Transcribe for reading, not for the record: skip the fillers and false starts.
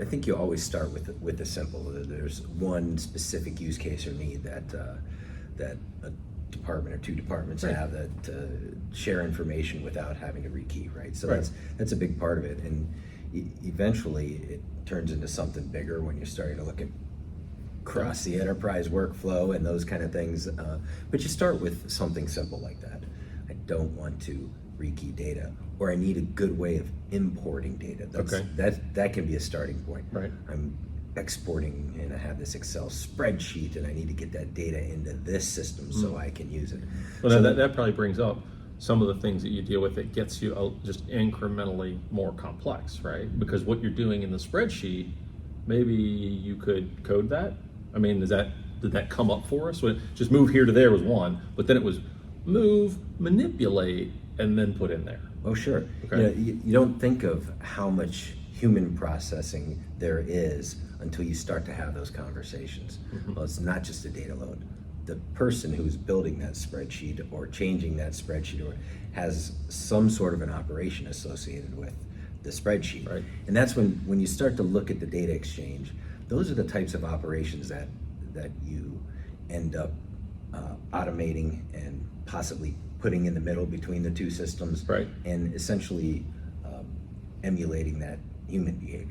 I think you always start with the simple. There's one specific use case or need that that a department or two departments Right. have, that share information without having to rekey, right? So Right. that's a big part of it, and eventually it turns into something bigger when you're starting to look at across the enterprise workflow and those kind of things. But you start with something simple like that. I don't want to rekey data, or I need a good way of importing data. Okay. That can be a starting point. Right. I'm exporting and I have this Excel spreadsheet and I need to get that data into this system so I can use it. Well, So that probably brings up some of the things that you deal with that gets you just incrementally more complex, right? Because what you're doing in the spreadsheet, maybe you could code that. I mean, did that come up for us? Just move here to there was one, but then it was move, manipulate, and then put in there. Oh, sure. Okay. You don't think of how much human processing there is until you start to have those conversations. Well, it's not just a data load. The person who's building that spreadsheet or changing that spreadsheet or has some sort of an operation associated with the spreadsheet. Right. And that's when you start to look at the data exchange, those are the types of operations that you end up automating and possibly putting in the middle between the two systems, Right. and essentially emulating that human behavior.